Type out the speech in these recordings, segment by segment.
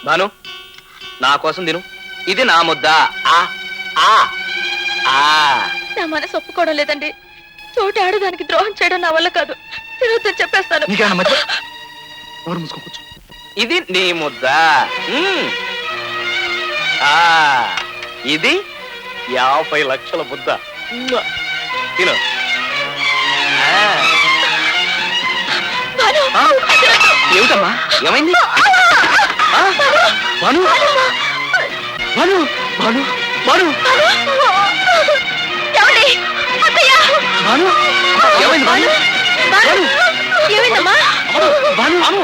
భాను, నా కోసం తిను. ఇది నా ముద్ద. ఆ ఆ ఆ నా మనసు ఒప్పుకోవడం లేదండి. తోటి ఆడదానికి ద్రోహం చేయడం నా వల్ల కాదు. తినొద్దని చెప్పేస్తాను. ఇది నీ ముద్ద. ఆ ఇది 50 లక్షల ముద్ద. తిను. ఏమిటమ్మా, ఏమైంది? భాను, భాను, భాను, భాను, భాను, ఏమైంది? భాను, ఏమైందమ్మా? భాను, భాను.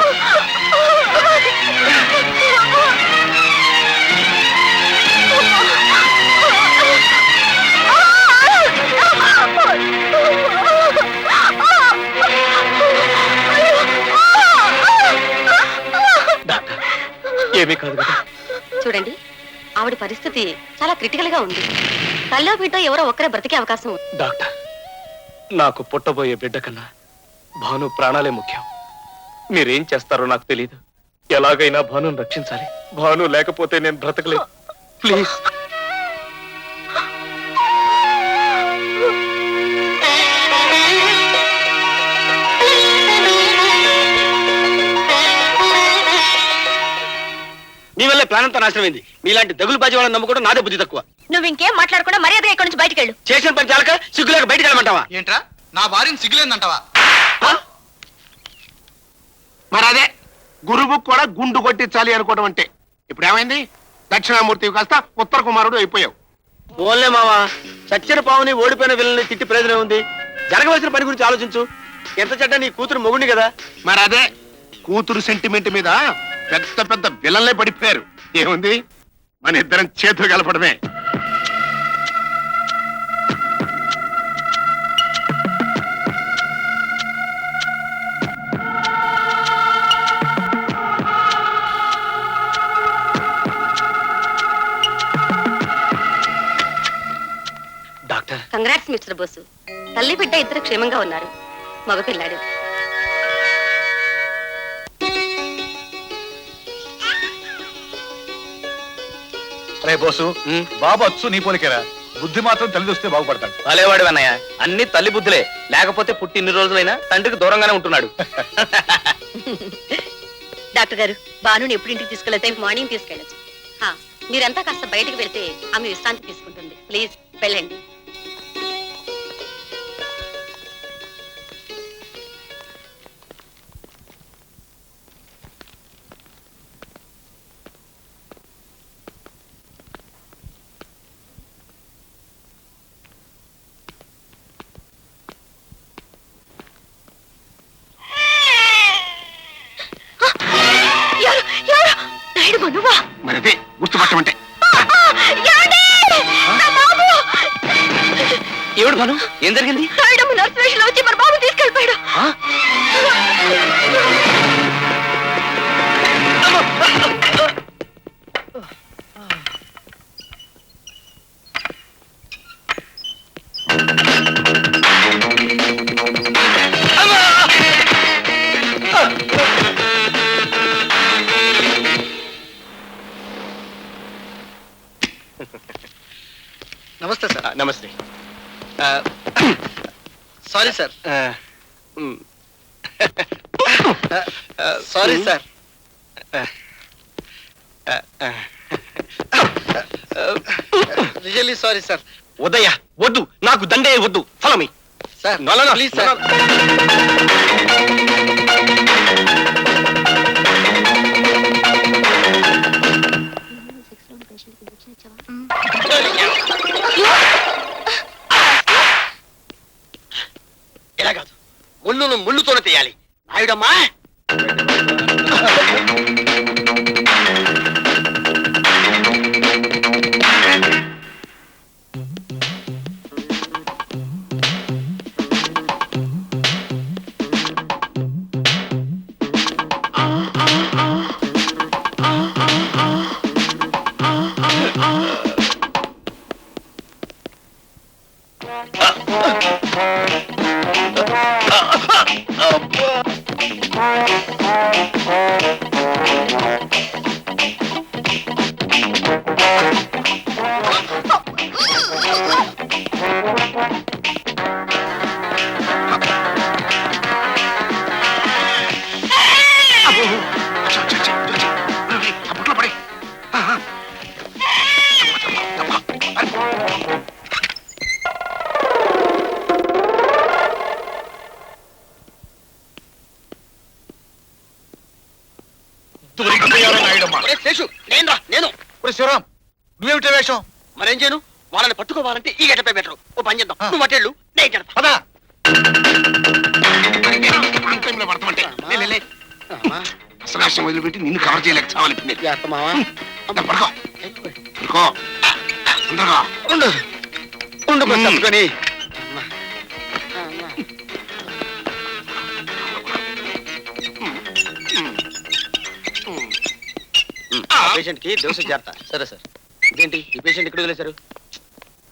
ఏమీ కాదు కదా? చూడండి, ఆవిడ పరిస్థితి చాలా క్రిటికల్ గా ఉంది. తల్లో బిడ్డ ఎవరో ఒక్కరే బ్రతికే అవకాశం ఉంది. డాక్టర్, నాకు పుట్టబోయే బిడ్డ కన్నా భాను ప్రాణాలే ముఖ్యం. మీరేం చేస్తారో నాకు తెలియదు. ఎలాగైనా భానుని రక్షించాలి. భాను లేకపోతే నేను బ్రతకలేదు. ప్లీజ్. మీ వల్లే ప్లాన్ అంతా నాశనమైంది. మీలాంటి దగులు బాజీ వాళ్ళని నమ్ముకోవడం నాదే బుద్ధి తక్కువ. నువ్వు ఇంకేం మాట్లాడకుండా మర్యాద ఇక్కడి నుంచి బయటికి వెళ్ళు. చేసిన పని చాలక సిగ్గులేక బయటికి వెళ్ళమంటావా? ఏంట్రా, నా భార్యను సిగ్గులేదంటావా? మరి అదే గురువు కూడా గుండు కొట్టించాలి అనుకోవడం అంటే. ఇప్పుడు ఏమైంది? దక్షిణామూర్తి కాస్త ఉత్తర కుమారుడు అయిపోయావు. ఓన్లే మావా, చచ్చిన పావుని ఓడిపోయిన విల్లని తిట్టి ప్రయోజనం ఉంది. జరగవలసిన పని గురించి ఆలోచించు. ఎంత చెడ్డ నీ కూతురు మొగుండి కదా. మరి అదే కూతురు సెంటిమెంట్ మీద పెద్ద పెద్ద విలన్లే పడిపోయారు. ఏముంది, మన ఇద్దరం చేతులు కలపడమే. డాక్టర్, కంగ్రాట్స్ మిస్టర్ బోసు. తల్లి బిడ్డ ఇద్దరు క్షేమంగా ఉన్నారు. మగ పిల్లాడు. రే బోసు, బాబు అచ్చు నీ పోలికేరా. బుద్ధి మాత్రం తల్లిదొస్తే బాగుపడతాడు. భలేవాడు అన్నయ్య. అన్ని తల్లి బుద్ధులే. లేకపోతే పుట్టి ఇన్ని రోజులైనా తండ్రికి దూరంగానే ఉంటున్నాడు. డాక్టర్ గారు, భానుని ఎప్పుడు ఇంటికి తీసుకెళ్తే మార్నింగ్ తీసుకెళ్ళచ్చు. మీరంతా కాస్త బయటికి వెళ్తే ఆమె విశ్రాంతి తీసుకుంటుంది. ప్లీజ్ వెళ్ళండి. మరి అదే గుర్తుపట్టమంటే. ఏమిటి భాను, ఏం జరిగింది? వచ్చి మన బాబు తీసుకెళ్ళిపోయాడు. నమస్తే సార్. నమస్తే. Sorry sir. Sorry sir. Really sorry sir. Udaya వద్దు, నాకు దండే వద్దు. Follow me sir. Please sir. ఇలా కాదు, ముళ్ళును ముళ్ళుతోనే తీయాలి. నాయుడమ్మా, చేయడమ్మా ఒరే శేషు నేను ఒరే శివరాం నువ్వేమిటే వేషం? మరేం చేయను వాళ్ళని పట్టుకోవాలంటే ఈ గడ్డపై బెటరు ఓ పని చేద్దాం నువ్వు అటెళ్ళు నేను చెడతా పదా టైంలో పడతామంటే లే, లే. అసలు విషయం వదిలిపెట్టి నిన్ను కవర్ చేయలేక చావాలి మావా పడుకో పడుకో తొందరగా ఉండు మ్మ్. తప్పుకొని పేషెంట్ కి డోసు చేరతా సరే సార్. ఇదేంటి ఈ పేషెంట్ ఇక్కడ వదిలేశారు